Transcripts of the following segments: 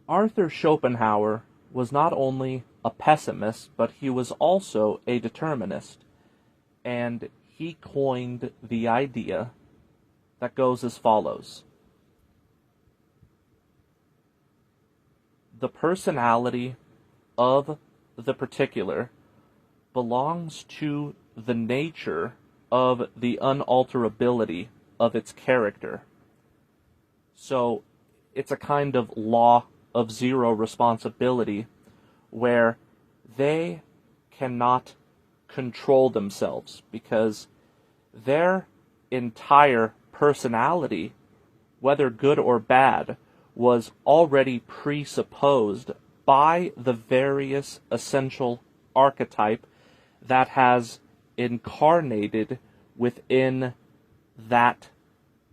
Arthur Schopenhauer was not only a pessimist, but he was also a determinist. And he coined the idea that goes as follows. The personality of the particular belongs to the nature of the unalterability of its character. So it's a kind of law of zero responsibility where they cannot control themselves because their entire personality, whether good or bad, was already presupposed by the various essential archetype that has incarnated within that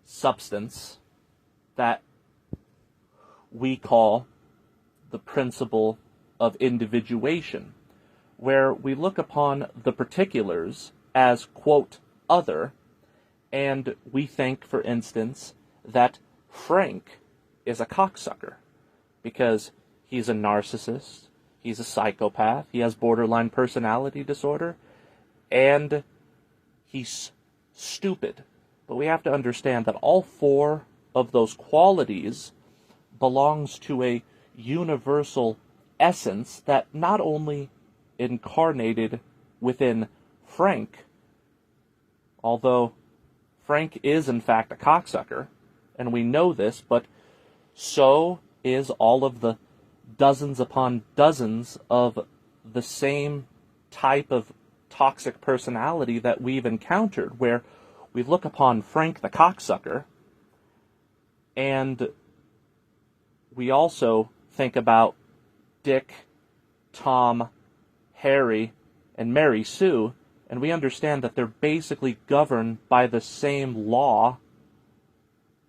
substance that we call the principle of individuation, where we look upon the particulars as, quote, other, and we think, for instance, that Frank is a cocksucker because he's a narcissist, he's a psychopath, he has borderline personality disorder, and he's stupid. But we have to understand that all four of those qualities belongs to a universal essence that not only incarnated within Frank, although Frank is in fact a cocksucker, and we know this, but so is all of the dozens upon dozens of the same type of toxic personality that we've encountered, where we look upon Frank the cocksucker, and we also think about Dick, Tom, Harry, and Mary Sue, and we understand that they're basically governed by the same law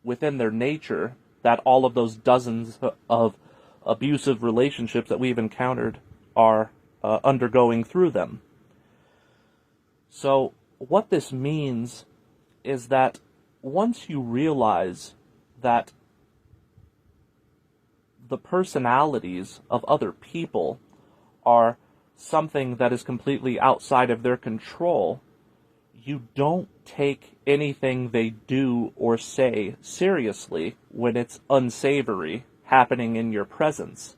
within their nature that all of those dozens of abusive relationships that we've encountered are undergoing through them. So what this means is that once you realize that the personalities of other people are something that is completely outside of their control, you don't take anything they do or say seriously when it's unsavory happening in your presence.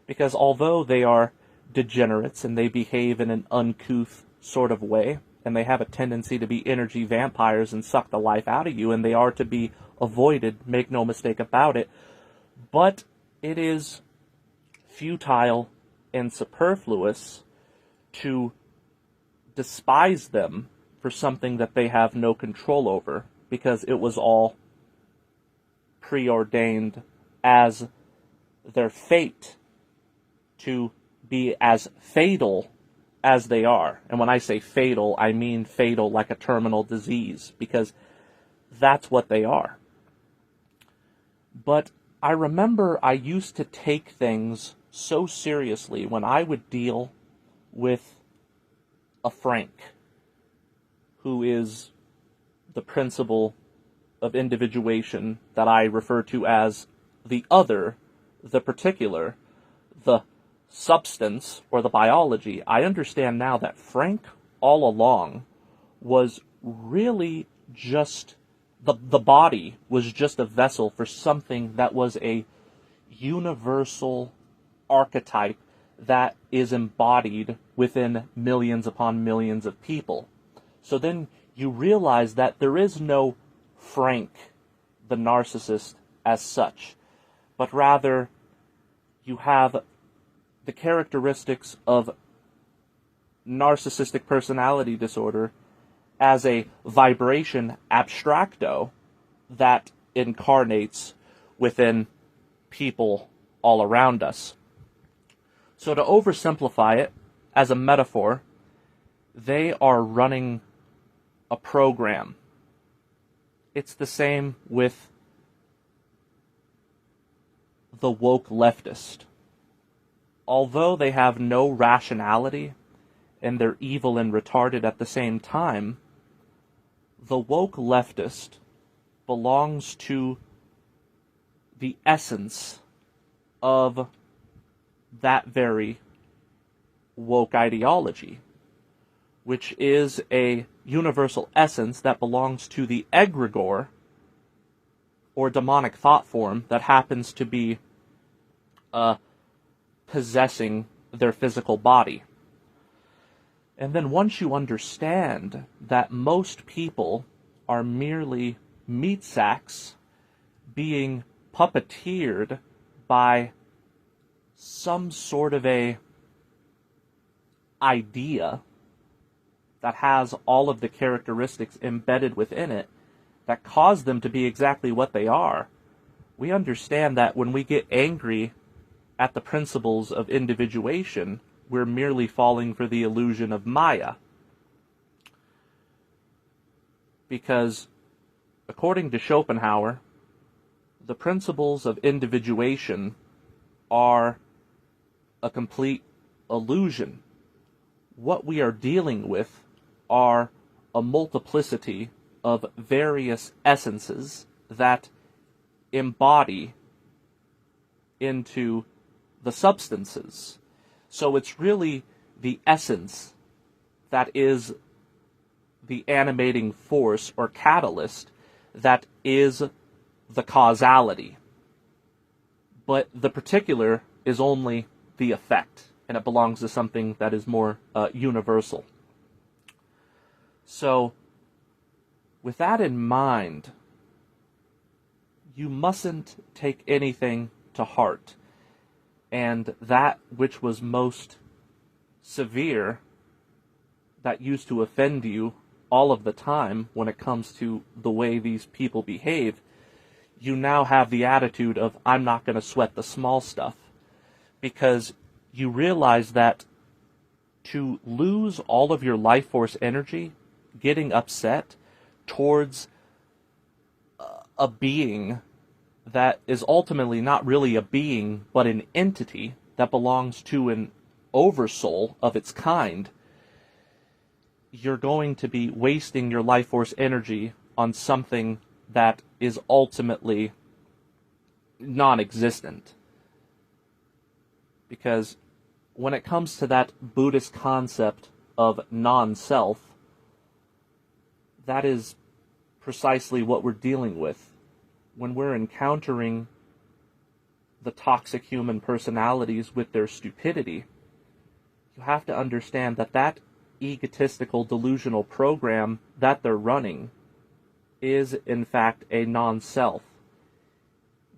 Because although they are degenerates and they behave in an uncouth sort of way, and they have a tendency to be energy vampires and suck the life out of you, and they are to be avoided, make no mistake about it, but it is futile and superfluous to despise them for something that they have no control over, because it was all preordained as their fate to be as fatal as they are. And when I say fatal, I mean fatal like a terminal disease, because that's what they are. But I remember I used to take things so seriously when I would deal with a Frank, who is the principle of individuation that I refer to as the other, the particular, the substance, or the biology. I understand now that Frank all along was really just the body was just a vessel for something that was a universal archetype that is embodied within millions upon millions of people. So then you realize that there is no Frank, the narcissist, as such, but rather you have the characteristics of narcissistic personality disorder as a vibration abstracto that incarnates within people all around us. So to oversimplify it, as a metaphor, they are running a program. It's the same with the woke leftist. Although they have no rationality and they're evil and retarded at the same time, the woke leftist belongs to the essence of that very woke ideology, which is a universal essence that belongs to the egregore or demonic thought form that happens to be possessing their physical body. And then once you understand that most people are merely meat sacks being puppeteered by some sort of a idea that has all of the characteristics embedded within it that cause them to be exactly what they are, we understand that when we get angry at the principles of individuation, we're merely falling for the illusion of Maya. Because, according to Schopenhauer, the principles of individuation are a complete illusion. What we are dealing with are a multiplicity of various essences that embody into the substances. So it's really the essence that is the animating force or catalyst that is the causality. But the particular is only the effect, and it belongs to something that is more universal. So, with that in mind, you mustn't take anything to heart. And that which was most severe, that used to offend you all of the time when it comes to the way these people behave, you now have the attitude of, I'm not going to sweat the small stuff. Because you realize that to lose all of your life force energy getting upset towards a being that is ultimately not really a being, but an entity that belongs to an oversoul of its kind, you're going to be wasting your life force energy on something that is ultimately non-existent. Because when it comes to that Buddhist concept of non-self, that is precisely what we're dealing with. When we're encountering the toxic human personalities with their stupidity, you have to understand that that egotistical delusional program that they're running is in fact a non-self.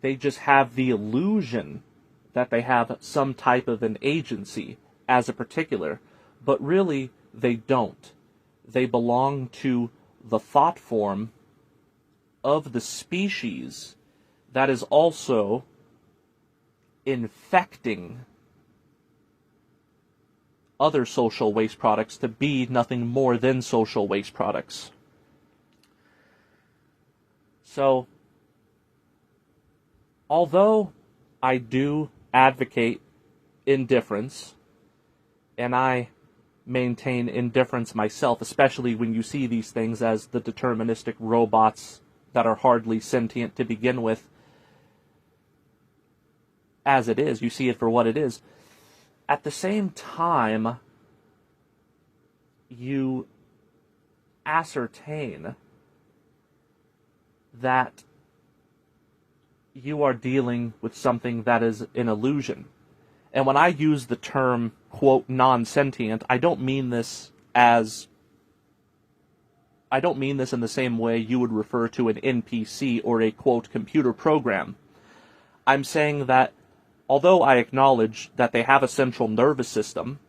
They just have the illusion that they have some type of an agency as a particular, but really they don't. They belong to the thought form of the species that is also infecting other social waste products to be nothing more than social waste products. So, although I do advocate indifference, and I maintain indifference myself, especially when you see these things as the deterministic robots that are hardly sentient to begin with, as it is, you see it for what it is. At the same time, you ascertain that you are dealing with something that is an illusion. And when I use the term, quote, non-sentient, I don't mean this in the same way you would refer to an NPC or a, quote, computer program. I'm saying that although I acknowledge that they have a central nervous system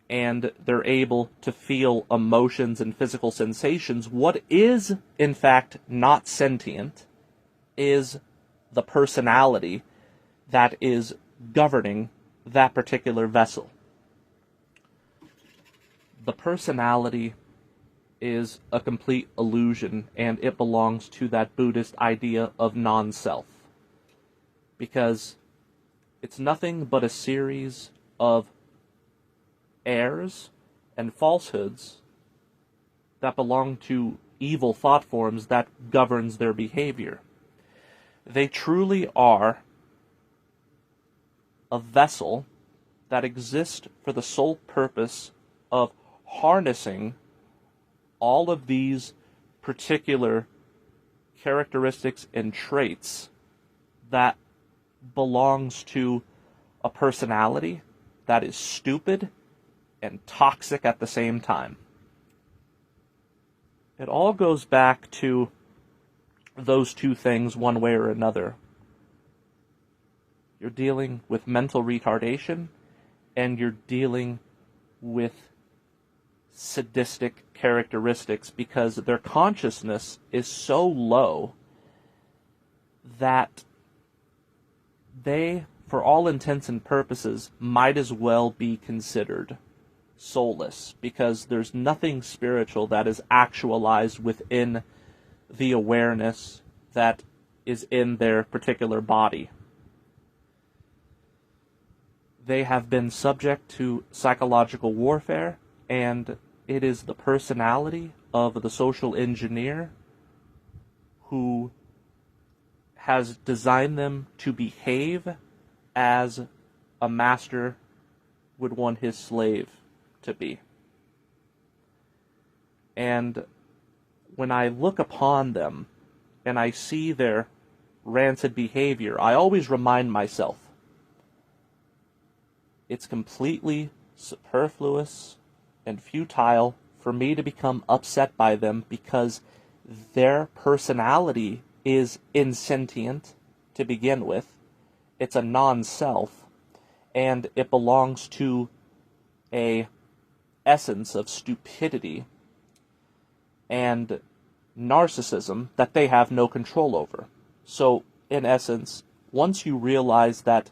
and they're able to feel emotions and physical sensations, what is, in fact, not sentient is the personality that is governing that particular vessel. The personality is a complete illusion, and it belongs to that Buddhist idea of non-self. Because it's nothing but a series of errors and falsehoods that belong to evil thought forms that governs their behavior. They truly are a vessel that exists for the sole purpose of harnessing all of these particular characteristics and traits that belongs to a personality that is stupid and toxic at the same time. It all goes back to those two things one way or another. You're dealing with mental retardation, and you're dealing with sadistic characteristics because their consciousness is so low that they, for all intents and purposes, might as well be considered soulless, because there's nothing spiritual that is actualized within the awareness that is in their particular body. They have been subject to psychological warfare, and it is the personality of the social engineer who has designed them to behave as a master would want his slave to be. And when I look upon them and I see their rancid behavior, I always remind myself, it's completely superfluous and futile for me to become upset by them, because their personality is insentient to begin with. It's a non-self, and it belongs to a essence of stupidity and narcissism that they have no control over. So, in essence, once you realize that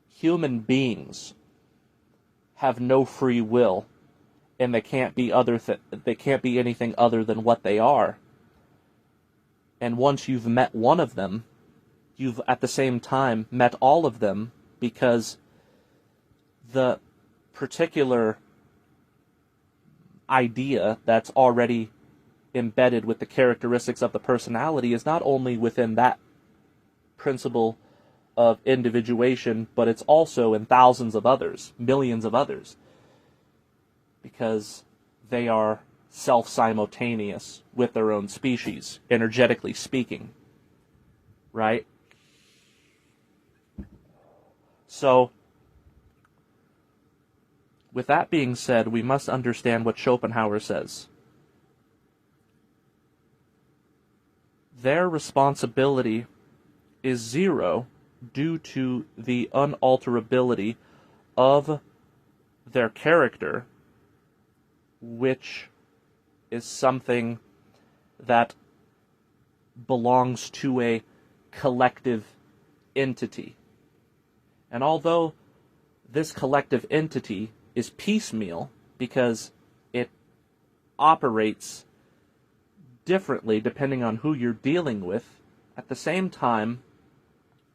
human beings have no free will, and they can't be anything other than what they are, and once you've met one of them, you've at the same time met all of them, because the particular idea that's already embedded with the characteristics of the personality is not only within that principle of individuation, but it's also in thousands of others, millions of others, because they are self-simultaneous with their own species, energetically speaking, right? So, with that being said, we must understand what Schopenhauer says. Their responsibility is zero due to the unalterability of their character, which is something that belongs to a collective entity. And although this collective entity is piecemeal, because it operates differently depending on who you're dealing with, at the same time,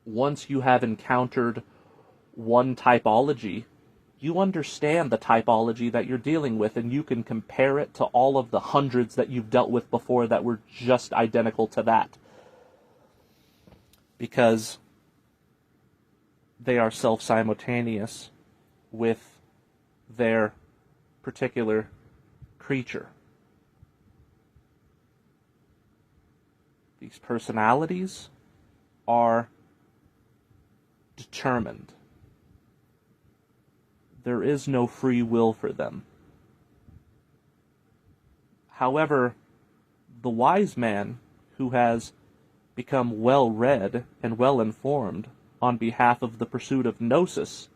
once you have encountered one typology, you understand the typology that you're dealing with, and you can compare it to all of the hundreds that you've dealt with before that were just identical to that, because they are self-simultaneous with their particular creature. These personalities are determined. There is no free will for them. However, the wise man who has become well-read and well-informed on behalf of the pursuit of gnosis,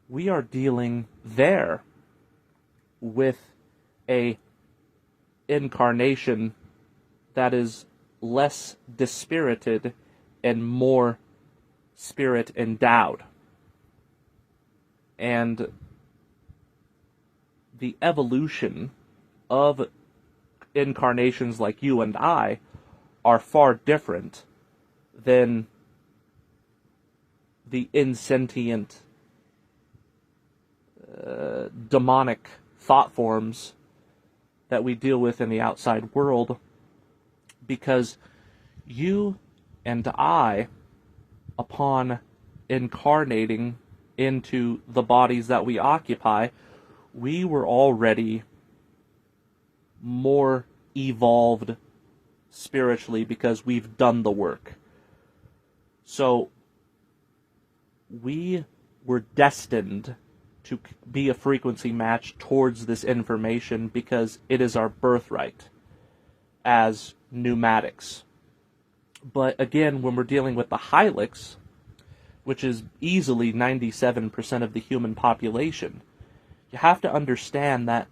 we are dealing there with a incarnation that is less dispirited and more spirit endowed. And the evolution of incarnations like you and I are far different than the insentient, demonic thought forms that we deal with in the outside world, because you and I upon incarnating into the bodies that we occupy, we were already more evolved spiritually because we've done the work. So we were destined to be a frequency match towards this information because it is our birthright as pneumatics. But again, when we're dealing with the Hylics, which is easily 97% of the human population, you have to understand that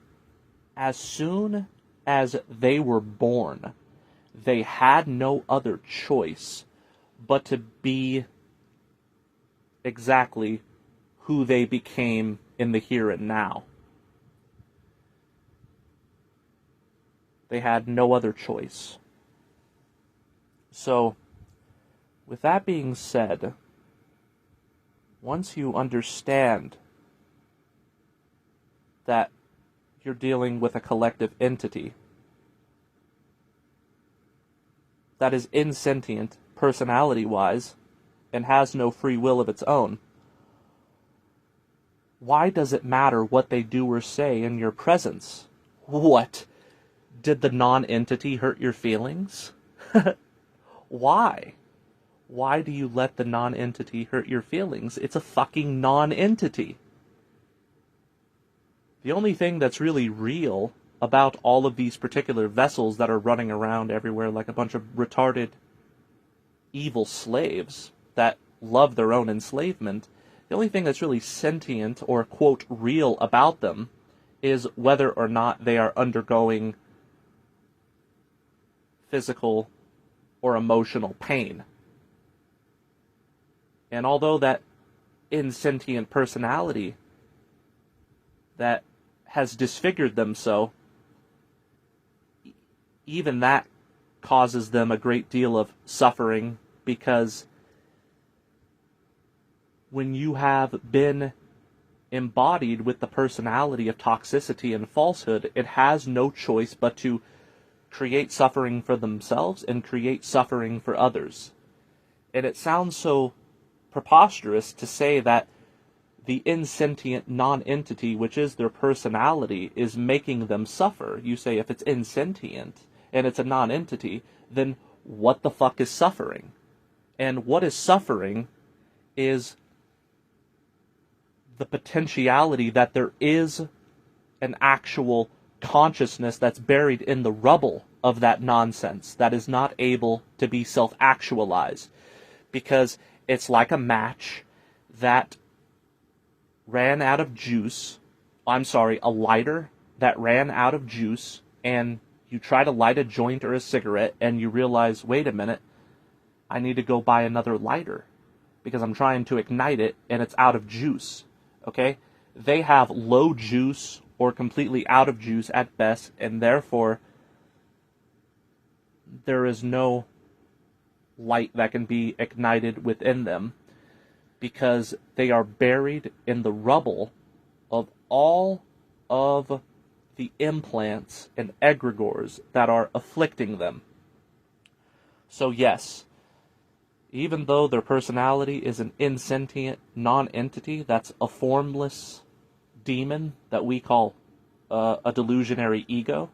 as soon as they were born, they had no other choice but to be exactly who they became in the here and now. They had no other choice. So, with that being said, once you understand that you're dealing with a collective entity that is insentient, personality-wise, and has no free will of its own, why does it matter what they do or say in your presence? What? Did the non-entity hurt your feelings? Why? Why do you let the non-entity hurt your feelings? It's a fucking non-entity. The only thing that's really real about all of these particular vessels that are running around everywhere like a bunch of retarded, evil slaves that love their own enslavement, the only thing that's really sentient or, quote, real about them is whether or not they are undergoing physical or emotional pain. And although that insentient personality that has disfigured them so, even that causes them a great deal of suffering, because when you have been embodied with the personality of toxicity and falsehood, it has no choice but to create suffering for themselves and create suffering for others. And it sounds so preposterous to say that the insentient non-entity, which is their personality, is making them suffer. You say if it's insentient and it's a non-entity, then what the fuck is suffering? And what is suffering is the potentiality that there is an actual consciousness that's buried in the rubble of that nonsense that is not able to be self-actualized, because it's like a match that ran out of juice. A lighter that ran out of juice, and you try to light a joint or a cigarette and you realize, wait a minute, I need to go buy another lighter because I'm trying to ignite it and it's out of juice. Okay? They have low juice or completely out of juice at best, and therefore there is no light that can be ignited within them, because they are buried in the rubble of all of the implants and egregores that are afflicting them. So yes, even though their personality is an insentient non-entity that's a formless demon that we call a delusionary ego,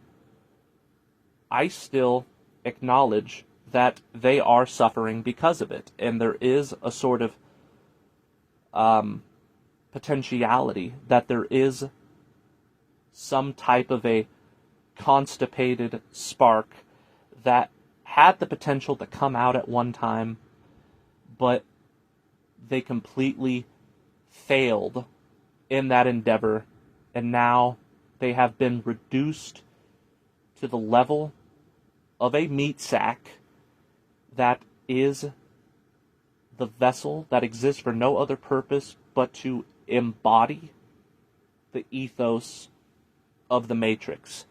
I still acknowledge that they are suffering because of it, and there is a sort of potentiality that there is some type of a constipated spark that had the potential to come out at one time, but they completely failed in that endeavor, and now they have been reduced to the level of a meat sack that is the vessel that exists for no other purpose but to embody the ethos of the Matrix.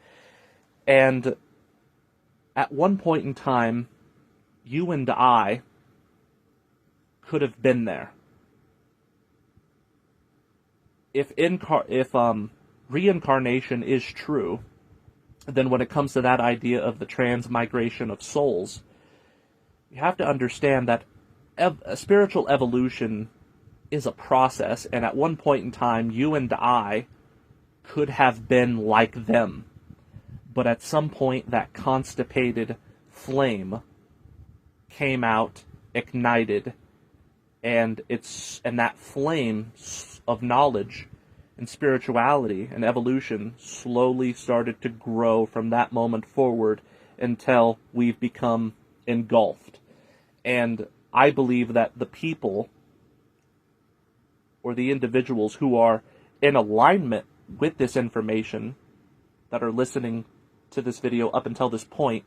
And at one point in time, you and I could have been there. If reincarnation is true, then when it comes to that idea of the transmigration of souls, you have to understand that spiritual evolution is a process, and at one point in time, you and I could have been like them. But at some point, that constipated flame came out, ignited, and that flame of knowledge and spirituality and evolution slowly started to grow from that moment forward until we've become engulfed. And I believe that the people or the individuals who are in alignment with this information that are listening to this video up until this point,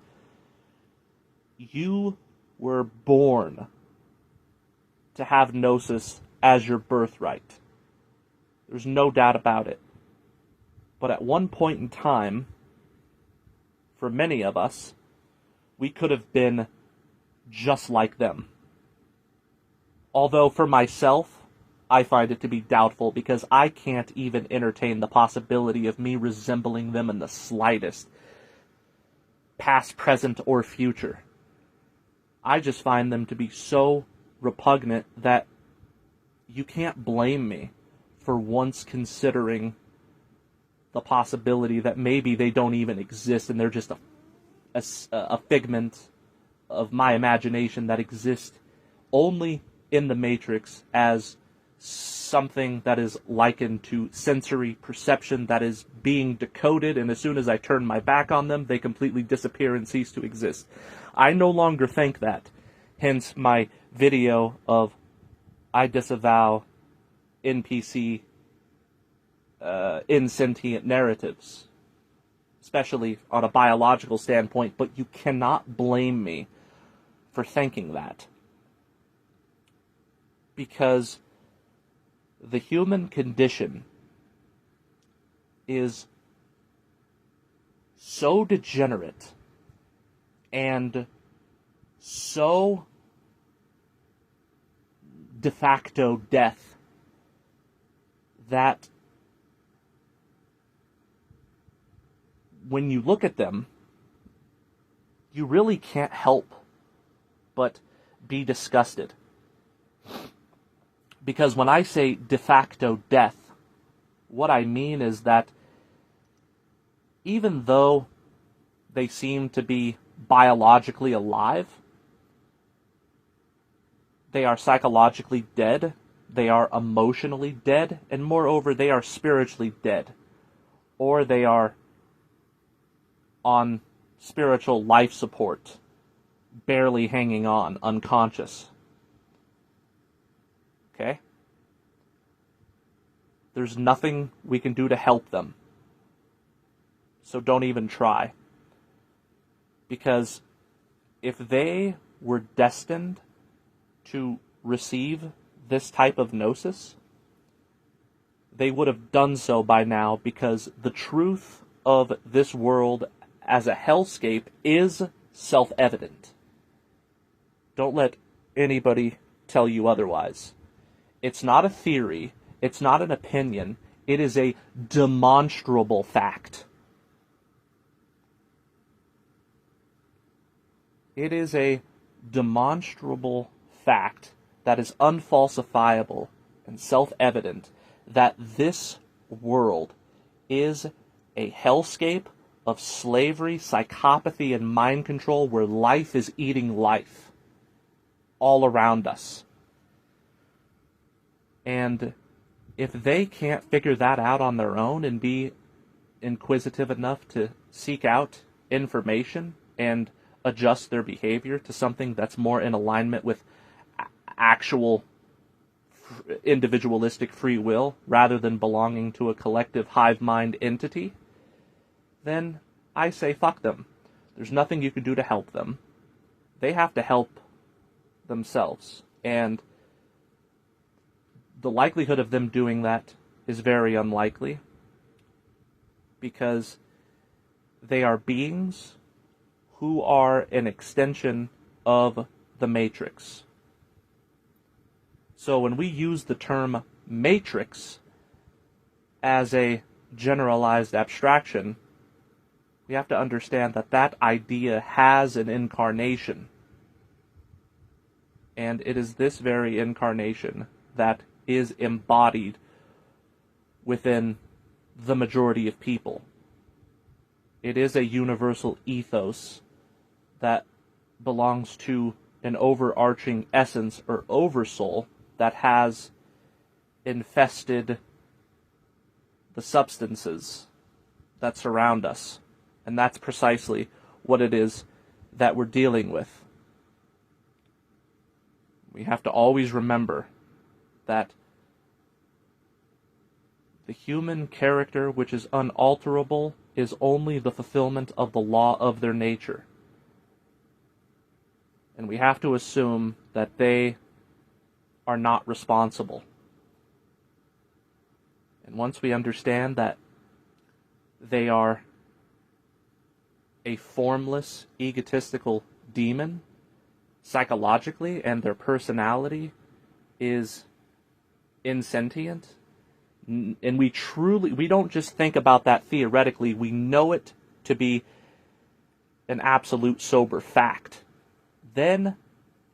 you were born to have Gnosis as your birthright. There's no doubt about it. But at one point in time, for many of us, we could have been just like them. Although for myself, I find it to be doubtful because I can't even entertain the possibility of me resembling them in the slightest, past, present, or future. I just find them to be so repugnant that you can't blame me for once considering the possibility that maybe they don't even exist and they're just a figment of my imagination that exists only in the Matrix as something that is likened to sensory perception that is being decoded, and as soon as I turn my back on them, they completely disappear and cease to exist. I no longer think that. Hence my video of I disavow NPC insentient narratives, especially on a biological standpoint, but you cannot blame me for thinking that. Because the human condition is so degenerate and so de facto death that when you look at them, you really can't help but be disgusted. Because when I say de facto death, what I mean is that even though they seem to be biologically alive, they are psychologically dead, they are emotionally dead, and moreover, they are spiritually dead. Or they are on spiritual life support, barely hanging on, unconscious. Okay? There's nothing we can do to help them. So don't even try. Because if they were destined to receive this type of gnosis, they would have done so by now, because the truth of this world as a hellscape is self-evident. Don't let anybody tell you otherwise. It's not a theory, it's not an opinion, it is a demonstrable fact. It is a demonstrable fact that is unfalsifiable and self-evident that this world is a hellscape of slavery, psychopathy, and mind control where life is eating life all around us. And if they can't figure that out on their own and be inquisitive enough to seek out information and adjust their behavior to something that's more in alignment with actual individualistic free will rather than belonging to a collective hive mind entity, then I say fuck them. There's nothing you can do to help them. They have to help themselves. And the likelihood of them doing that is very unlikely, because they are beings who are an extension of the Matrix. So when we use the term Matrix as a generalized abstraction, we have to understand that that idea has an incarnation. And it is this very incarnation that is embodied within the majority of people. It is a universal ethos that belongs to an overarching essence or oversoul that has infested the substances that surround us. And that's precisely what it is that we're dealing with. We have to always remember that the human character, which is unalterable, is only the fulfillment of the law of their nature. And we have to assume that they are not responsible. And once we understand that they are a formless, egotistical demon, psychologically, and their personality is insentient, and we don't just think about that theoretically, we know it to be an absolute sober fact, then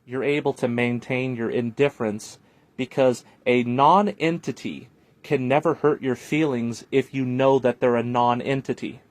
you're able to maintain your indifference, because a non-entity can never hurt your feelings if you know that they're a non-entity.